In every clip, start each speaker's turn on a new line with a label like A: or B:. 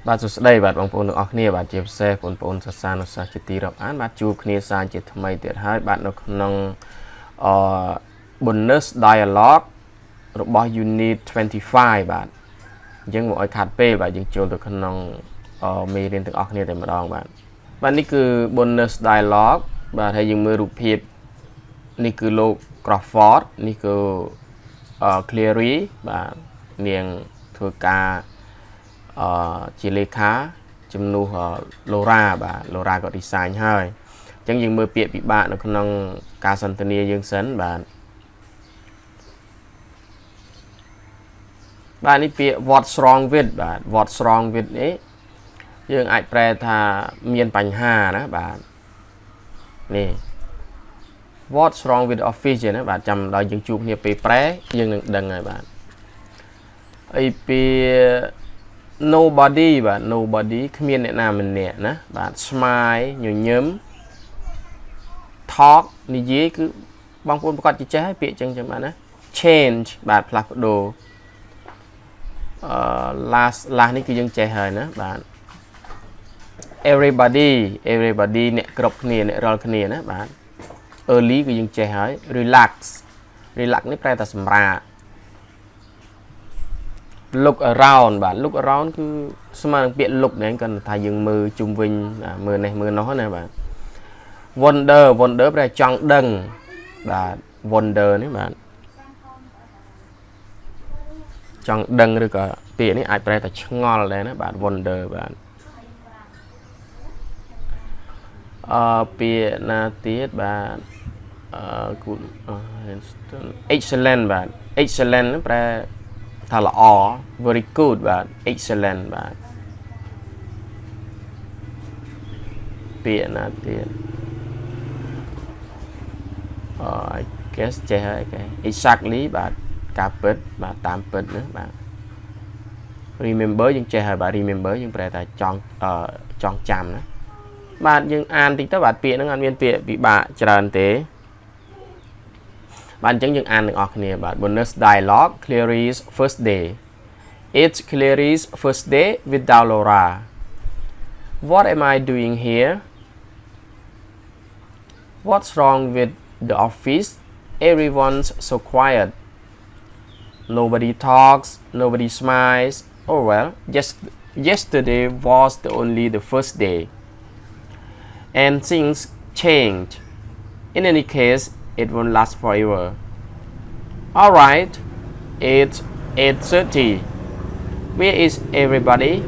A: បាទសួស្តីបាទបងប្អូនទាំងអស់គ្នាបាទជាពិសេសបងប្អូនសិស្សានុសិស្សជាទីរាប់អានបាទជួបគ្នាសាជាថ្មីទៀតហើយបាទនៅក្នុងbonus dialogue របស់ unit 25បាទអញ្ចឹងមកឲ្យខាត់ពេលបាទយើងចូលទៅក្នុងមេរៀនទាំងអស់គ្នាតែម្ដងបាទនេះគឺ bonus dialogue បាទហើយយើងមើលរូបភាពនេះគឺលោក Crawford នេះគឺCleary បាទនាងធ្វើការជាលេខាជំនួស Laura បាទ Laura ក៏ design ហើយអញ្ចឹងយើងមើលពាក្យពិបាកនៅក្នុងការសន្ទនាយើងសិនបាទនេះពាក្យ what's wrong with បាទ what's wrong with នេះយើងអាចប្រែថាមានបញ្ហាណាបាទនេះ what's wrong with office ណាបាទចាំដល់យើងជួបគ្នាពេលប្រែយើងនឹងដឹងហើយបាទហើយពាក្យnobody បាទ nobody គ្មានអ្នកណាម្នាក់ណាបាទ smile ញញឹម talk និយាយគឺបងប្អូនប្រកាសចេះហើយពាក្យចឹងចឹងបាទណា change បាទផ្លាស់ប្ដូរlast នេះគឺយើងចេះហើយណាបាទ everybody អ្នកគ្រប់គ្នាអ្នករាល់គ្នាណាបាទ early គឺយើងចេះហើយ relax នេះប្រែថាសម្រាកlook around បាទ look around គឺស្មើនឹងពាក្យ look ហ្នឹងគាត់ថាយើងមើលជុំវិញមើលនេះមើលនោះណាបាទ wonder ប្រែចង់ដឹងបាទ wonder នេះបាទចង់ដឹងឬក៏ពាក្យនេះអាចប្រែថាឆ្ងល់ដែរណាបាទ wonder បាទពាក្យណាទៀតបាទ good excellent បាទ excellent ប្រែថាល្អ very good បាទ excellent បាទពាក្យណាទៀត I guess ចេះហើយគេ exactly បាទការពិតបាទតាមពិតណាបាទ remember យើងចេះហើយបាទ remember យើងប្រែថាចង់ចាំណាបាទយើងអានតិចទៅបាទពាក្យហ្នឹងអត់មានពាក្យពិបាកច្រើនទេបាទអញ្ចឹងយើងអានទាំងអស់គ្នាបាទ bonus dialogue Clary's first day it's Clary's first day without Laura what am I doing here what's wrong with the office everyone's so quiet nobody talks nobody smiles oh well yesterday was only the first day and things change in any case it won't last forever all right it's 8:30 where is everybody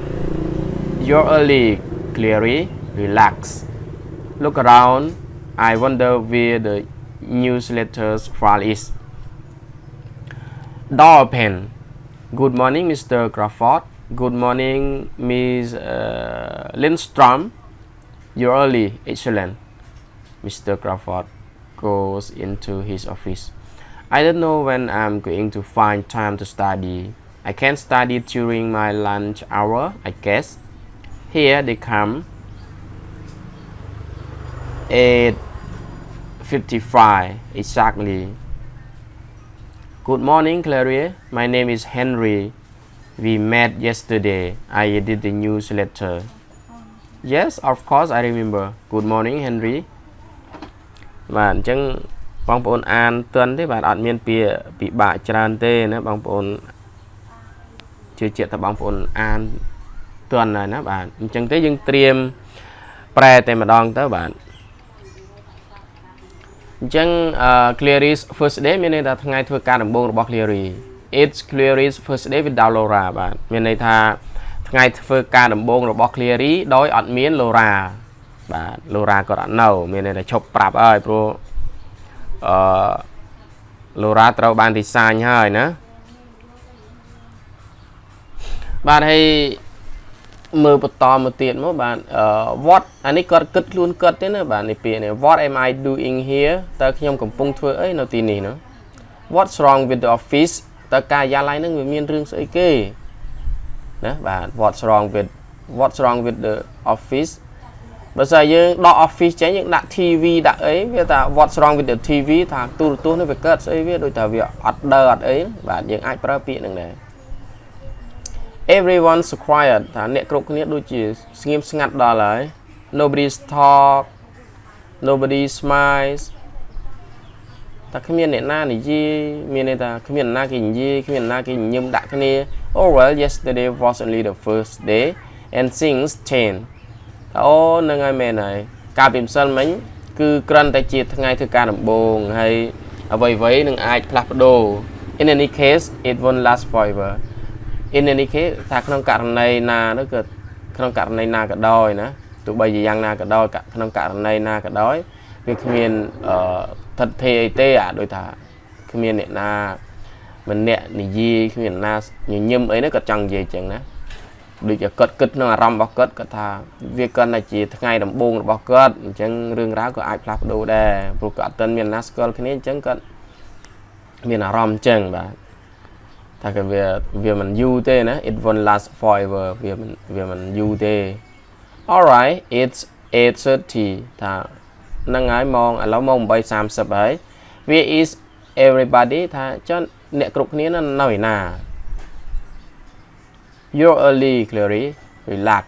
A: you're early Cleary relax look around I wonder where the newsletter's file is door open good morning Mr. Crawford good morning Miss Lindstrom you're early excellent Mr. Crawford goes into his office I don't know when I'm going to find time to study I can study during my lunch hour I guess here they come 8:55 exactly good morning Clary my name is Henry we met yesterday I did the newsletter yes of course I remember good morning Henry បាទអញ្ចឹងបងប្អូនអានទន់ទេបាទអត់មានពាក្យពិបាកច្រើនទេណាបងប្អូនជឿជាក់ថាបងប្អូនអានទន់ហើយណាបាទអញ្ចឹងទេយើងត្រៀមប្រែតែម្ដងទៅបាទអញ្ចឹង Clary's first day មានន័យថាថ្ងៃធ្វើការដំបូងរបស់ Clary it's Clary's first day without Laura បាទមានន័យថាថ្ងៃធ្វើការដំបូងរបស់ Clary ដោយអត់មាន Laura បាទ Laura ក៏អត់នៅមានន័យថាឈប់ប្រាប់ហើយព្រោះLaura ត្រូវបាន design ហើយណាបាទហើយមើលបន្តមកទៀតមកបាទ what អានេះគាត់គិតខ្លួនគាត់ទេណាបាទនេះពាក្យនេះ what am I doing here តើខ្ញុំកំពុងធ្វើអីនៅទីនេះណា what's wrong with the office តើការិយាល័យហ្នឹងវាមានរឿងស្អីគេណាបាទ what's wrong with the office បើស្អីយើងដក office ចេញយើងដាក់ TV ដាក់អីវាថា what's wrong with the TV ថាទូរទស្សន៍នេះវាកើតស្អីវាដូចថាវាអត់ដើរអត់អីបាទយើងអាចប្រើពាក្យហ្នឹងដែរ everyone's quiet ថាអ្នកគ្រប់គ្នាដូចជាស្ងៀមស្ងាត់ដល់ហើយ nobody's talk nobody smiles តែគ្មានអ្នកណានិយាយមានន័យថាគ្មានអ្នកណាគេនិយាយគ្មានអ្នកណាគេញញឹមដាក់គ្នា oh well yesterday was only the first day and things change អូនឹងហើយមែនហើយកាលពីម្សិលមិញគឺគ្រាន់តែជាថ្ងៃធ្វើការដំបូងហើយអ្វីៗនឹងអាចផ្លាស់ប្ដូរ in any case it won't last forever in any case ថាក្នុងករណីណានោះគឺក្នុងករណីណាក៏ដោយណាទោះបីជាយ៉ាងណាក៏ដោយក្នុងករណីណាក៏ដោយវាគ្មានថិតថេរអីទេអាដូចថាគ្មានអ្នកណាម្នាក់និយាយគ្មានអ្នកណាញញឹមអីនោះគាត់ចង់និយាយចឹងណាដូចជាគាត់គិតក្នុងអារម្មណ៍របស់គាត់គាត់ថាវាគាត់តែជាថ្ងៃដំបូងរបស់គាត់អញ្ចឹងរឿងរ៉ាវក៏អាចផ្លាស់ប្ដូរដែរព្រោះគាត់អត់ទាន់មានណាស្គាល់គ្នាអញ្ចឹងគាត់មានអារម្មណ៍អញ្ចឹងបាទថាគេវាមិនយូរទេណា it won't last forever វាមិនយូរទេ alright it's 8:30 ថាហ្នឹងហើយម៉ោងឥឡូវម៉ោង 8:30 ហើយ where is everybody ថាចុះអ្នកគ្រប់គ្នានៅឯណា you're early Clary relax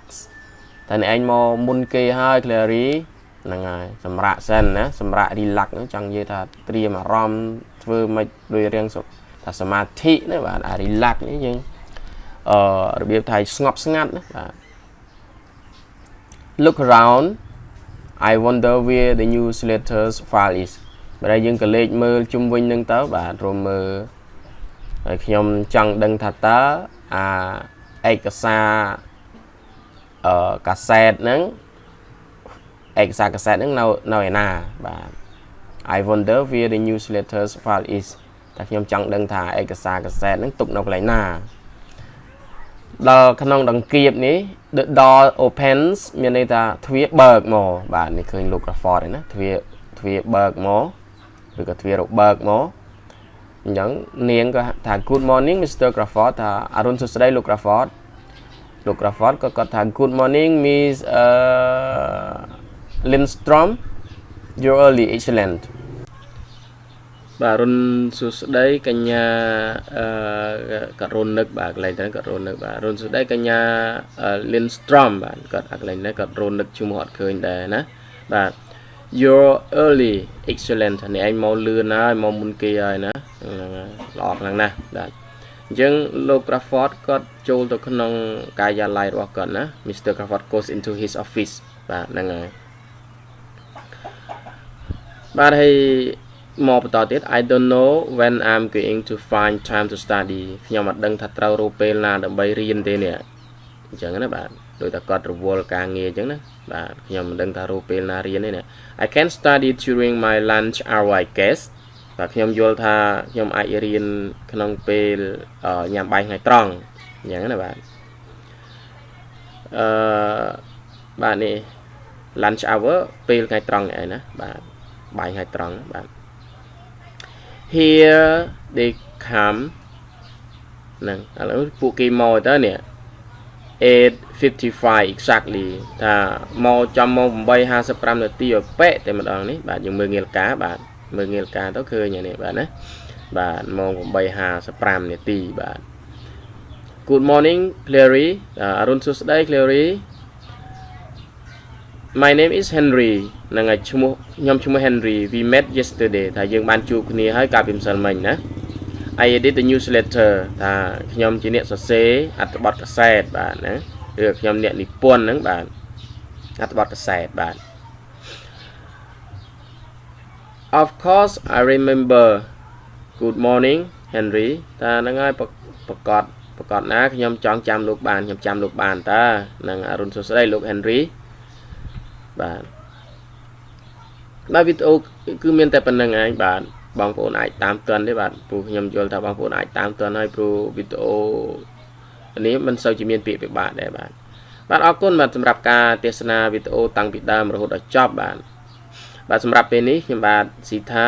A: តែអ្នកឯងមកមុនគេហើយ Clary ហ្នឹងហើយសម្រាប់សិនណាសម្រាប់ relax ហ្នឹងចង់និយាយថាត្រៀមអារម្មណ៍ធ្វើមិនដូចរៀងថាសមាធិណាបាទអា relax នេះយើងរបៀបថាស្ងប់ស្ងាត់ណាបាទ look around I wonder where the newsletters file is បើយើងក៏លេខមើលជុំវិញនឹងទៅបាទរួមមើលហើយខ្ញុំចង់ដឹងថាតើឯកសារកាសែតហ្នឹងឯកសារកាសែតហ្នឹងនៅឯណាបាទ I wonder where the newsletters file is តែខ្ញុំចង់ដឹងថាឯកសារកាសែតហ្នឹងទុកនៅកន្លែងណាដល់ក្នុងដង្កៀបនេះ the door opens មានន័យថាទ្វារបើកមកបាទនេះឃើញលោក Crawford ឯណាទ្វារបើកមកឬក៏ទ្វារបើកមកអញ្ចឹងនាងក៏ថា good morning Mr. Crawford ថាអរុនសួស្តីលោក Crawford លោក Crawford ក៏គាត់ថា good morning Miss Lindstrom you're early excellent បាទរុនសួស្តីកញ្ញាក៏រុននឹកបាទកន្លែងហ្នឹងក៏រុននឹកបាទរុនសួស្តីកញ្ញា Lindstrom បាទគាត់អាកន្លែងហ្នឹងក៏រុននឹកឈ្មោះអត់ឃើញដែរណាបាទ you're early excellent នេះឯងមកលឿនហើយមកមុនគេហើយណាល្អខ្លាំងណាស់បាទអញ្ចឹងលោក Crawford គាត់ចូលទៅក្នុងការិយាល័យរបស់គាត់ណា Mr. Crawford goes into his office បាទហ្នឹងហើយបាទហើយមកបន្តទៀត I don't know when I'm going to find time to study ខ្ញុំអត់ដឹងថាត្រូវរកពេលណាដើម្បីរៀនទេនេះអញ្ចឹងណាបាទដោយតែគាត់រវល់ការងារអញ្ចឹងណាបាទខ្ញុំមិនដឹងថារកពេលណារៀនទេណា I can study during my lunch hour I guess បាទខ្ញុំយល់ថាខ្ញុំអាចរៀនក្នុងពេលញ៉ាំបាយថ្ងៃត្រង់អញ្ចឹងណាបាទបាទនេះ lunch hour ពេលថ្ងៃត្រង់នេះឯណាបាទបាយថ្ងៃត្រង់បាទ here they come ហ្នឹងឥឡូវពួកគេមកទៅនេះ 8:55 exactly ថាមកចំម៉ោង 8:55 នាទីឲ្យប៉ែតែម្ដងនេះបាទយើងមើលងាលការបាទមើលងាលការទៅឃើញនេះបាទណាបាទម៉ោង 8:55 នាទីបាទ Good morning Clary អរុនសួស្តី Clary My name is Henry ហ្នឹងហើយខ្ញុំឈ្មោះ Henry we met yesterday ថាយើងបានជួបគ្នាហើយកាលពីម្សិលមិញណា I edit the newsletter ថាខ្ញុំជាអ្នកសរសេរអត្ថបទកាសែតបាទណាឬខ្ញុំអ្នកនិពន្ធហ្នឹងបាទអត្ថបទកាសែតបាទ Of course I remember Good morning Henry ថាហ្នឹងហើយប្រកាសណាខ្ញុំចង់ចាំលោកបានខ្ញុំចាំលោកបានតាហ្នឹងអរុនសួស្តីលោក Henry បាទវីដេអូគឺមានតែប៉ុណ្្នឹងឯងបាទបងប្អូនអាចតាមទាន់ទេបាទព្រោះខ្ញុំយល់ថាបងប្អូនអាចតាមទាន់ហើយព្រោះវីដេអូនេះមិនសូវជាមានពាក្យពិបាកដែរបាទអរគុណបាទសម្រាប់ការទេសនាវីដេអូតាំងពីដើមរហូតដល់ចប់បាទសម្រាប់ពេលនេះខ្ញុំបាទ Sitha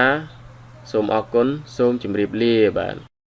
A: សូមអរគុណសូមជម្រាបលាបាទ